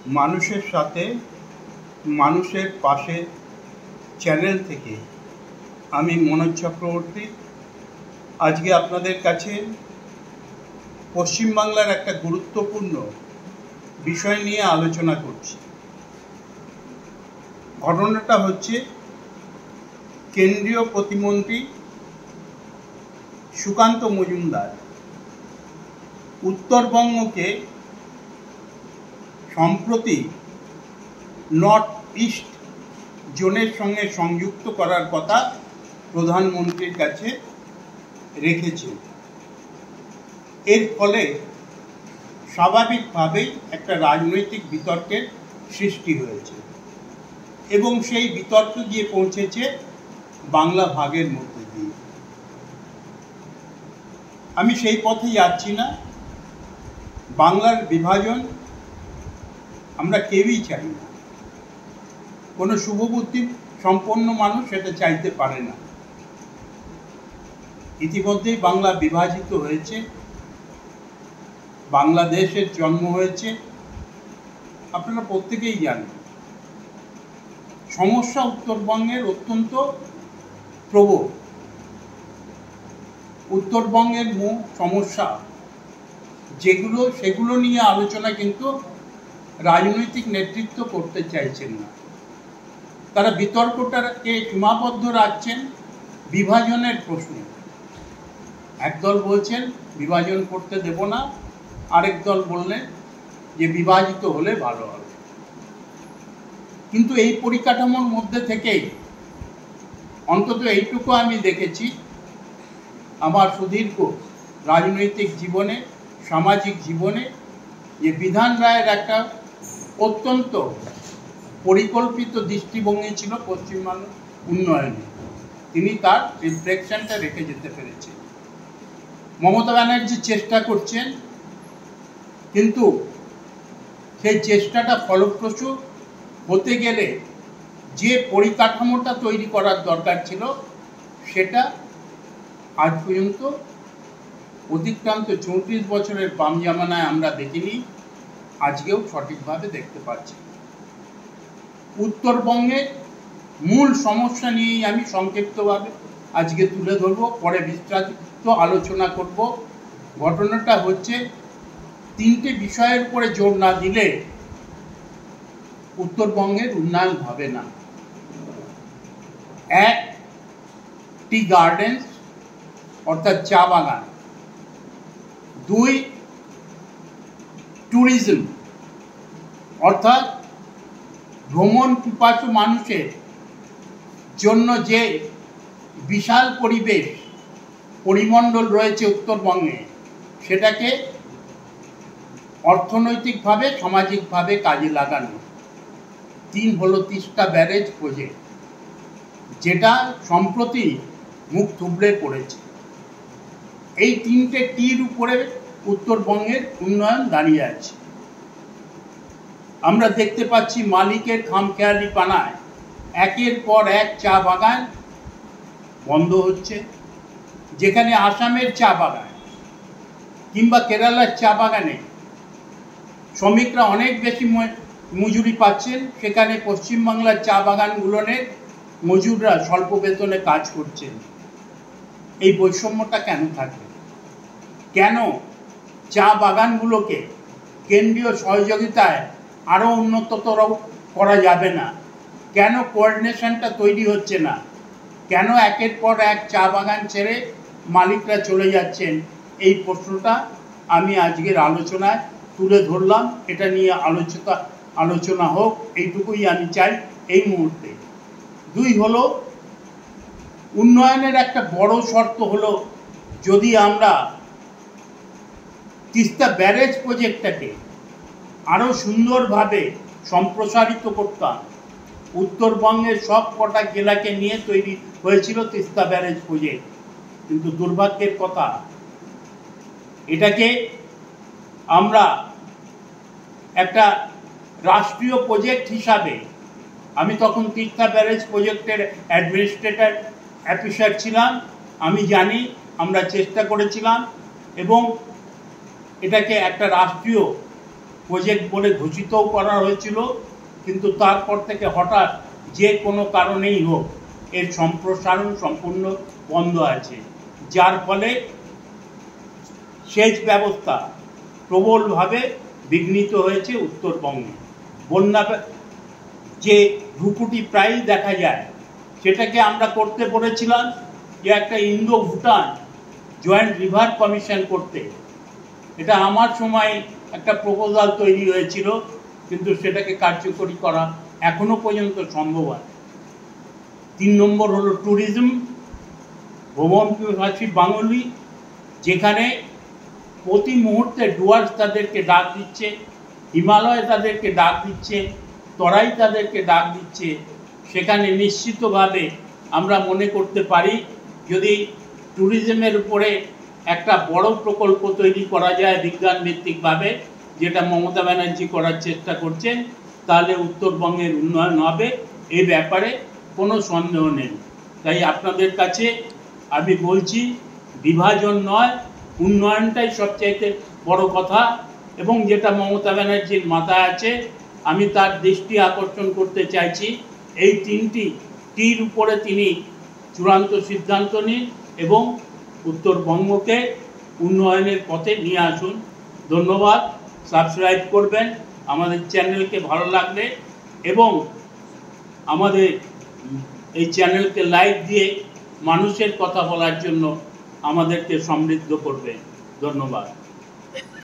মানুষের সাথে মানুষের পাশে চ্যানেল থেকে আমি মনোজ চক্রবর্তী আজকে আপনাদের কাছে পশ্চিমবাংলার একটা গুরুত্বপূর্ণ বিষয় নিয়ে আলোচনা করছি। ঘটনাটা হচ্ছে কেন্দ্রীয় প্রতিমন্ত্রী সুকান্ত মজুমদার উত্তরবঙ্গকে সম্প্রতি নর্থ ইস্ট জোনের সঙ্গে সংযুক্ত করার কথা প্রধানমন্ত্রীর কাছে রেখেছে। এর ফলে স্বাভাবিকভাবেই একটা রাজনৈতিক বিতর্কের সৃষ্টি হয়েছে এবং সেই বিতর্ক গিয়ে পৌঁছেছে বাংলা ভাগের মধ্যে দিয়ে। আমি সেই পথে যাচ্ছি না। বাংলার বিভাজন আমরা কেউই চাই না, কোনো শুভবুদ্ধি সম্পন্ন মানুষ সেটা চাইতে পারে না। ইতিমধ্যেই বাংলা বিভাজিত হয়েছে, বাংলাদেশের জন্ম হয়েছে, আপনারা প্রত্যেকেই জানেন। সমস্যা উত্তরবঙ্গের অত্যন্ত প্রবল। উত্তরবঙ্গের মূল সমস্যা যেগুলো, সেগুলো নিয়ে আলোচনা কিন্তু রাজনৈতিক নেতৃত্ব করতে চাইছেন না। তারা বিতর্কটাকে সীমাবদ্ধ রাখছেন বিভাজনের প্রশ্নে। একদল বলছেন বিভাজন করতে দেব না, আরেক দল বললেন যে বিভাজিত হলে ভালো হবে। কিন্তু এই পরিকাঠামোর মধ্যে থেকেই অন্তত এইটুকু আমি দেখেছি আমার সুদীর্ঘ রাজনৈতিক জীবনে, সামাজিক জীবনে, যে বিধান রায়ের একটা অত্যন্ত পরিকল্পিত দৃষ্টিভঙ্গি ছিল পশ্চিমবাংলার উন্নয়নে। তিনি তার রিফ্লেকশনটা রেখে যেতে পেরেছেন। মমতা ব্যানার্জি চেষ্টা করছেন, কিন্তু সেই চেষ্টাটা ফলপ্রসূ হতে গেলে যে পরিকাঠামোটা তৈরি করার দরকার ছিল সেটা আজ পর্যন্ত অতিক্রান্ত 34 বছরের বাম জামানায় আমরা দেখিনি, আজকেও সঠিকভাবে দেখতে পাচ্ছি। উত্তরবঙ্গের মূল সমস্যা নিয়েই আমি সংক্ষিপ্তভাবে আজকে তুলে ধরব, পরে বিস্তারিত আলোচনা করব। ঘটনাটা হচ্ছে, তিনটে বিষয়ের উপরে জোর না দিলে উত্তরবঙ্গের উন্নয়ন হবে না। এক, টি গার্ডেন্স অর্থাৎ চা বাগান। দুই, ট্যুরিজম অর্থাৎ ভ্রমণ পিপাসু মানুষের জন্য যে বিশাল পরিমণ্ডল রয়েছে উত্তরবঙ্গে, সেটাকে অর্থনৈতিকভাবে, সামাজিকভাবে কাজে লাগানো। তিন হলো তিস্তা ব্যারেজ প্রজেক্ট, যেটা সম্প্রতি মুখ থুবড়ে পড়েছে। এই তিনটে টির উপরে উত্তরবঙ্গের উন্নয়ন দাঁড়িয়ে আছে। আমরা দেখতে পাচ্ছি মালিকের খামখেয়ালি পানায় একের পর এক চা বাগান বন্ধ হচ্ছে। যেখানে আসামের চা বাগান কিংবা কেরালার চা বাগানে শ্রমিকরা অনেক বেশি মজুরি পাচ্ছেন, সেখানে পশ্চিমবাংলার চা বাগানগুলোর মজুররা স্বল্প বেতনে কাজ করছেন। এই বৈষম্যটা কেন থাকবে? কেন চা বাগানগুলোকে কেন্দ্রীয় সহযোগিতায় আরও উন্নততর করা যাবে না? কেন কোঅর্ডিনেশনটা তৈরি হচ্ছে না? কেন একের পর এক চা বাগান ছেড়ে মালিকরা চলে যাচ্ছেন? এই প্রশ্নটা আমি আজকের আলোচনায় তুলে ধরলাম। এটা নিয়ে আলোচনা হোক, এইটুকুই আমি চাই এই মুহূর্তে। দুই হলো, উন্নয়নের একটা বড় শর্ত হলো, যদি আমরা তিস্তা ব্যারেজ প্রজেক্টটাকে আরও সুন্দরভাবে সম্প্রসারিত করতাম। উত্তরবঙ্গের সব কটা জেলাকে নিয়ে তৈরি হয়েছিল তিস্তা ব্যারেজ প্রজেক্ট, কিন্তু দুর্ভাগ্যের কথা, এটাকে আমরা একটা রাষ্ট্রীয় প্রজেক্ট হিসাবে, আমি তখন তিস্তা ব্যারেজ প্রজেক্টের অ্যাডমিনিস্ট্রেটর অফিসার ছিলাম, আমি জানি আমরা চেষ্টা করেছিলাম এবং এটাকে একটা রাষ্ট্রীয় প্রজেক্ট বলে ঘোষিতও করা হয়েছিল, কিন্তু তারপর থেকে হঠাৎ যে কোনো কারণেই হোক এর সম্প্রসারণ সম্পূর্ণ বন্ধ আছে, যার ফলে সেচ ব্যবস্থা প্রবলভাবে বিঘ্নিত হয়েছে উত্তরবঙ্গে। বন্যা যে ভ্রুকুটি প্রায়ই দেখা যায়, সেটাকে আমরা করতে বলেছিলাম যে একটা Indo Bhutan joint river commission করতে। এটা আমার সময় একটা প্রপোজাল তৈরি হয়েছিল, কিন্তু সেটাকে কার্যকরী করা এখনো পর্যন্ত সম্ভব হয়। 3 নম্বর হলো ট্যুরিজম, ভ্রমণ পিপাসী বাঙালি, যেখানে প্রতি মুহূর্তে ডুয়ার্স তাদেরকে ডাক দিচ্ছে, হিমালয় তাদেরকে ডাক দিচ্ছে, তরাই তাদেরকে ডাক দিচ্ছে। সেখানে নিশ্চিতভাবে আমরা মনে করতে পারি যদি ট্যুরিজমের উপরে একটা বড় প্রকল্প তৈরি করা যায় বিজ্ঞান ভিত্তিকভাবে, যেটা মমতা ব্যানার্জি করার চেষ্টা করছেন, তাহলে উত্তরবঙ্গের উন্নয়ন হবে, এই ব্যাপারে কোনো সন্দেহ নেই। তাই আপনাদের কাছে আমি বলছি, বিভাজন নয়, উন্নয়নটাই সবচাইতে বড় কথা। এবং যেটা মমতা ব্যানার্জির মাথায় আছে, আমি তার দৃষ্টি আকর্ষণ করতে চাইছি, এই 3টি টির উপরে তিনি চূড়ান্ত সিদ্ধান্ত নিন এবং উত্তরবঙ্গকে উন্নয়নের পথে নিয়ে আসুন। ধন্যবাদ। সাবস্ক্রাইব করবেন আমাদের চ্যানেলকে ভালো লাগলে, এবং আমাদের এই চ্যানেলকে লাইক দিয়ে মানুষের কথা বলার জন্য আমাদেরকে সমৃদ্ধ করবেন। ধন্যবাদ।